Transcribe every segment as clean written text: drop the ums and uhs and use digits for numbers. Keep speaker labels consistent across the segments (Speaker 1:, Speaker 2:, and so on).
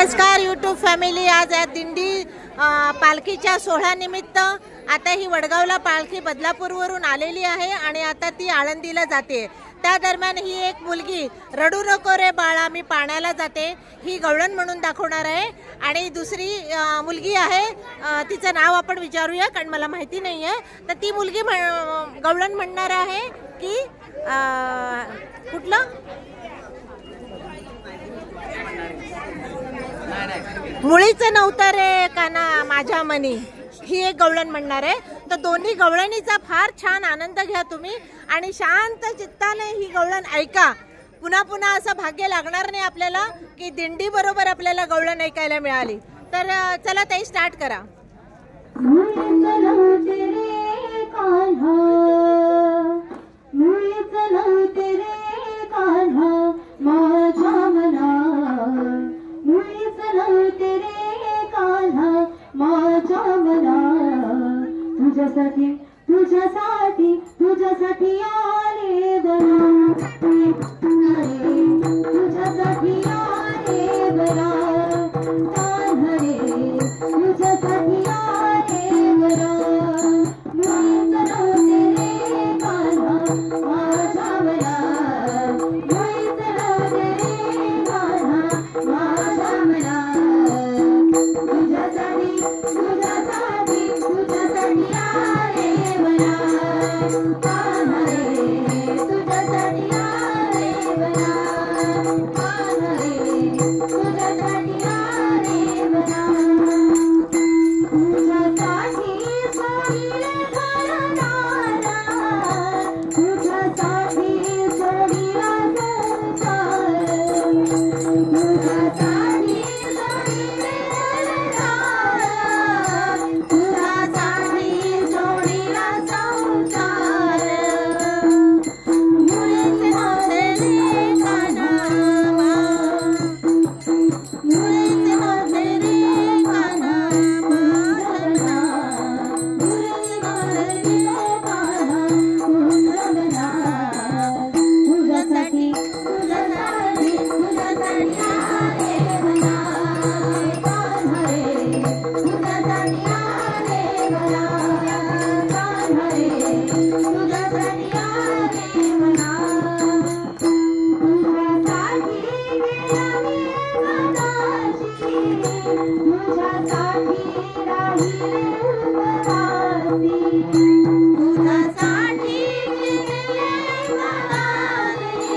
Speaker 1: नमस्कार YouTube family. आज या दिंडी पालखीच्या सोहळ्यानिमित्त आता ही वडगावला पालखी बदलापूरवरून आलेली आहे आणि आता ती आळंदीला जाते। त्या दरम्यान ही एक मुलगी रडू नको रे बाळा मी पाण्याला जाते ही गवळण म्हणून दाखवणार आहे आणि दुसरी मुलगी आहे तिचं नाव आपण विचारूया कारण मला माहिती नाहीये। तर ती मुलगी गवळण म्हणणार आहे की कुठलं मुळीचं नव्हतं रे काना माझ्या मनी ही एक गवळण म्हणणार आहे। तर दोन्ही गवळणीचा फार छान आनंद घ्या तुम्ही आणि शांत चित्ताने ही गवळण ऐका। पुन्हा पुन्हा असं भाग्य लागणार नाही आपल्याला की दिंडी बरोबर आपल्याला गवळण ऐकायला मिळाली। तर चला ताई स्टार्ट करा।
Speaker 2: तुझ्यासाठी तुझ्यासाठी तुझ्यासाठी आले बरा तुझ्यासाठी आले बरा तुझ्यासाठी आले बरा मुळीच नव्हते रे कान्हा माझ्या मना मुळीच नव्हते रे कान्हा माझ्या मना तुझ्यासाठी तुझ्यासाठी तुझ्यासाठी आले बरा कान्हा रे तुझ्यासाठी आले बरा कान्हा रे तुझ्यासाठी आले बरा तुझ्यासाठी सोडीले घरदारा तुझ्यासाठी सोडीला संसार तुझ्यासाठी सोडीले घरदारा तुझ्यासाठी सोडीला संसार मुळीच नव्हते रे कान्हा मुळीच नव्हते रे कान्हा माझ्या मुळीच नव्हते रे कान्हा तुझ्या तुझ्यासाठी तुझ्यासाठी तुझ्यासाठी आले बरा कान्हा रे तुझ्यासाठी आले बरा कान्हा रे तुझ्यासाठी आले बरा तुझ्यासाठी गेला मी मनाशी तुझ्यासाठी राहिले उपवासी तुझ्यासाठी गेले मनाशी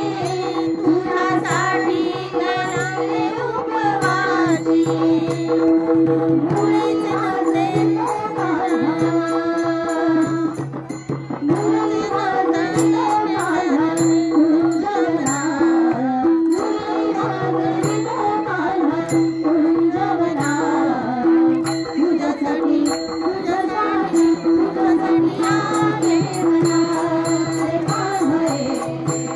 Speaker 2: तुझ्यासाठी राहिले उपवासी मुळीच नव्हते रे कान्हा मुळीच नव्हते रे कान्हा तुझ्या मुळीच नव्हते रे कान्हा तुझ्या मना तुझ्यासाठी तुझ्यासाठी तुझ्यासाठी आले बरा रे कान्हा रे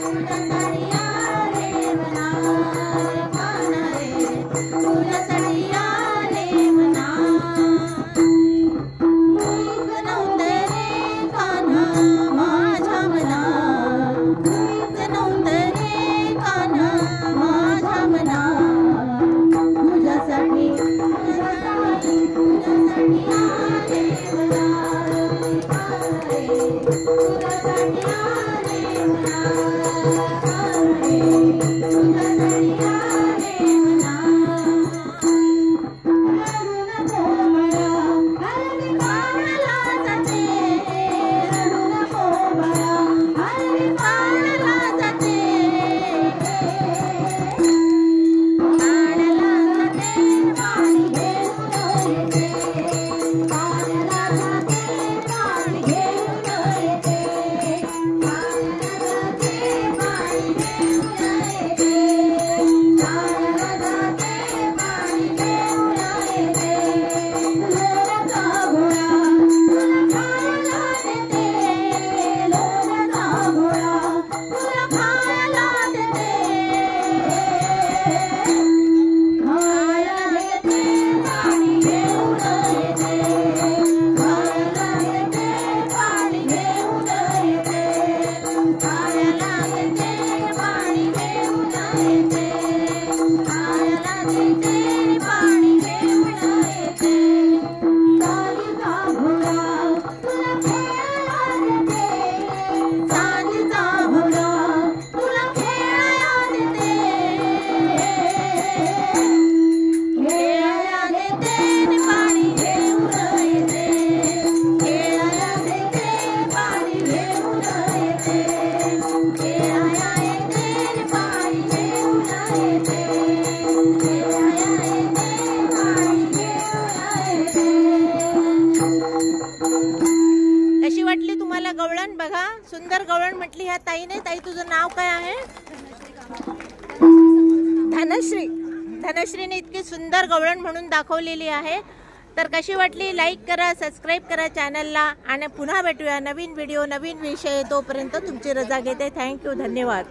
Speaker 2: तुझ्यासाठी आले बरा रे कान्हा रे तुझ्यासाठी आले बरा मुळीच नव्हते रे कान्हा माझ्या मना मुळीच नव्हते रे कान्हा माझ्या मना तुझ्यासाठी तुझ्यासाठी तुझ्यासाठी आले बरा रे कान्हा रे तुझ्यासाठी आले बरा कान्हा रे तुझ्यासाठी आले बरा रडू नको बाळा हरवी पाण्याला जाते रडू नको बाळा हरवी पाण्याला जाते पाण्याला जाते पाणी घेऊन येते पाण्याला जाते पाणी घेऊन येते पाण्याला जाते पाणी
Speaker 1: ताईने. ताई तुझं नाव काय आहे? धनश्री. धनश्रीने इतकी सुंदर गवळण म्हणून दाखवलेली आहे. तर कशी वाटली? लाईक करा, सबस्क्राईब करा चॅनलला आणि पुन्हा भेटूया नवीन व्हिडिओ नवीन विषय. तोपर्यंत तुमची रजा घेते. थँक्यू, धन्यवाद.